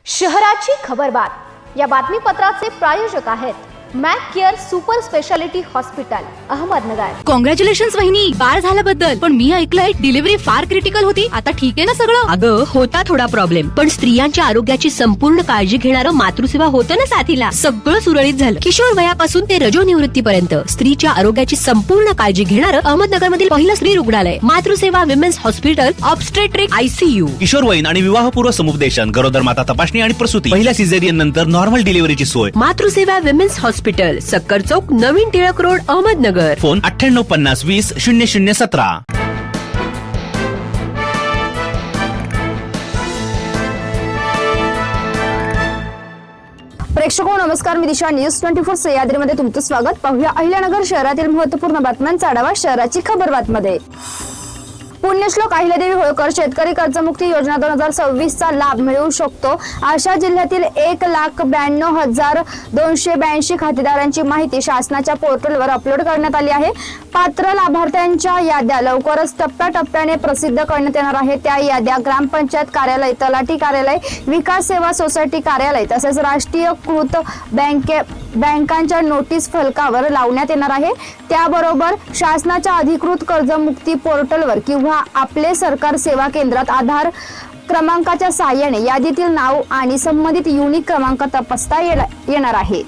शहराची खबरबात या बातमीपत्राचे प्रायोजक आहेत Mac care super speciality hospital Ahmednagar. Congratulations वहिनी, बाळ झाल्याबद्दल। पण मी ऐकलंय डिलिव्हरी फार क्रिटिकल होती। आता ठीक आहे ना सगळं? अगं होता थोडा प्रॉब्लेम, पण स्त्रियांच्या आरोग्याची संपूर्ण काळजी घेणारं मातृसेवा होतं ना साथीला। सगळं सुरळीत झालं। किशोर वयापासून ते रजोनिवृत्तीपर्यंत स्त्रीच्या आरोग्याची संपूर्ण काळजी घेणारं अहमदनगर मधील पहिलं स्त्री रुग्णालय Matruseva women's hospital obstetric ICU। किशोरवयीन आणि विवाहपूर्व समुपदेशन, गरोदर माता तपासणी आणि प्रसूती, पहिल्या सिझेरियन नंतर नॉर्मल डिलिव्हरीची सोय। मातृसेवा विमेन्स हॉस्पिटल, सक्कर चौक, नवीन टिळक रोड, अहमदनगर। फोन 9850200017। प्रेक्षको नमस्कार, मी दिशा न्यूज 24 सह्याद्रीमध्ये तुमचं स्वागत। पाहूया अहिल्यानगर शहरातील महत्त्वपूर्ण बातम्यांचा आढावा शहराची खबरबातमध्ये। पुण्यश्लोक अहिल्यादेवी होळकर शेतकरी कर्जमुक्ती योजना 2026 चा लाभ मिळवू शकतो अशा जिल्ह्यातील 1,92,282 खातेदारांची माहिती शासनाच्या पोर्टलवर अपलोड करण्यात आली आहे। पात्र लाभार्थ्यांच्या याद्या लवकरच टप्प्याटप्प्याने प्रसिद्ध करण्यात येणार आहे। त्या याद्या ग्रामपंचायत कार्यालय, तलाठी कार्यालय, विकास सेवा सोसायटी कार्यालय तसेच राष्ट्रीयकृत बँकांच्या नोटीस फलकावर लावण्यात येणार आहे। त्याबरोबर शासनाच्या अधिकृत कर्जमुक्ती पोर्टलवर किंवा आपले सरकार सेवा केंद्रात आधार क्रमांकाच्या सहाय्याने यादीतील नाव आणि संबंधित युनिक क्रमांक तपासता येणार आहे।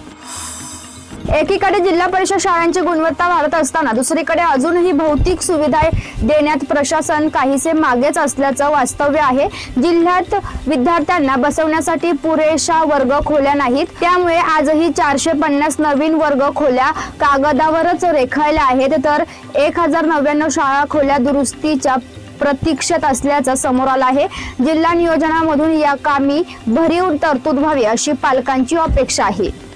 एकीकडे जिल्हा परिषद शाळांची गुणवत्ता वाढत असताना दुसरीकडे अजूनही भौतिक सुविधा देण्यात प्रशासन काहीसे मागेच असल्याचं वास्तव्य आहे। जिल्ह्यात विद्यार्थ्यांना बसवण्यासाठी पुरेशा वर्ग खोल्या नाहीत, त्यामुळे आजही 450 नवीन वर्ग खोल्या कागदावरच रेखायल्या आहेत, तर 1099 शाळा खोल्या दुरुस्तीच्या प्रतीक्षेत असल्याचं समोर आलं आहे। जिल्हा नियोजनामधून या कामी भरीव तरतूद व्हावी अशी पालकांची अपेक्षा आहे।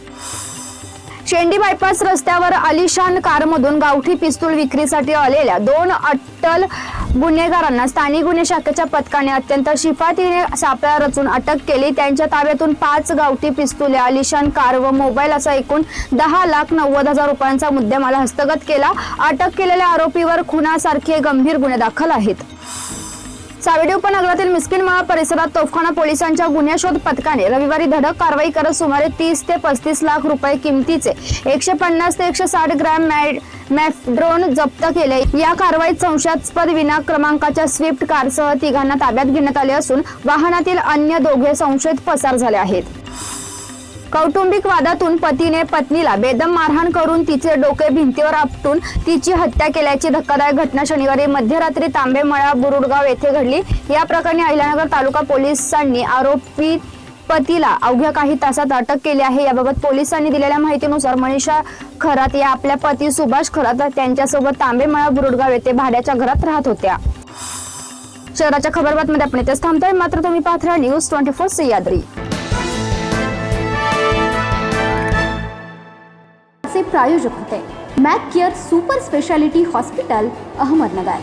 शेंडी बायपास रस्त्यावर आलिशान कारमधून गावठी पिस्तूल विक्रीसाठी आलेल्या 2 अट्टल गुन्हेगारांना स्थानिक गुन्हे शाखेच्या पथकाने अत्यंत शिफातीने सापळा रचून अटक केली। त्यांच्या ताब्यातून 5 गावठी पिस्तुले, आलिशान कार व मोबाईल असा एकूण 10,90,000 रुपयांचा मुद्देमाल हस्तगत केला। अटक केलेल्या आरोपीवर खुनासारखे गंभीर गुन्हे दाखल आहेत। सावेडी उपनगरातील मिस्किनमाळा परिसरात तोफखाना पोलिसांच्या गुन्हे शोध पथकाने रविवारी धडक कारवाई करत सुमारे 30 ते 35 लाख रुपये किमतीचे 150 ते 160 ग्रॅम मॅफड्रोन जप्त केले। या कारवाईत संशयास्पद विना क्रमांकाच्या स्विफ्ट कारसह 3 ताब्यात घेण्यात आले असून वाहनातील अन्य 2 संशयित पसार झाले आहेत। कौटुंबिक वादातून पतीने पत्नीला बेदम मारहाण करून तिचे डोके भिंतीवर आपटून तिची हत्या केल्याची धक्कादायक घटना शनिवारी मध्यरात्री तांबेमळा बुरुडगाव येथे घडली। या प्रकरणी अहिल्यानगर तालुका पोलिसांनी आरोपी पतीला अवघ्या काही तासात अटक केली आहे। याबाबत पोलिसांनी दिलेल्या माहितीनुसार मनीषा खरात या आपल्या पती सुभाष खरात त्यांच्यासोबत तांबेमळा बुरुडगाव येथे भाड्याच्या घरात राहत होत्या। शहराच्या खबरबातमध्ये आपण इथेच थांबतोय, मात्र तुम्ही पाहत राहा न्यूज 24 सह्याद्री। प्रायोजक होते Mac care super speciality hospital Ahmednagar.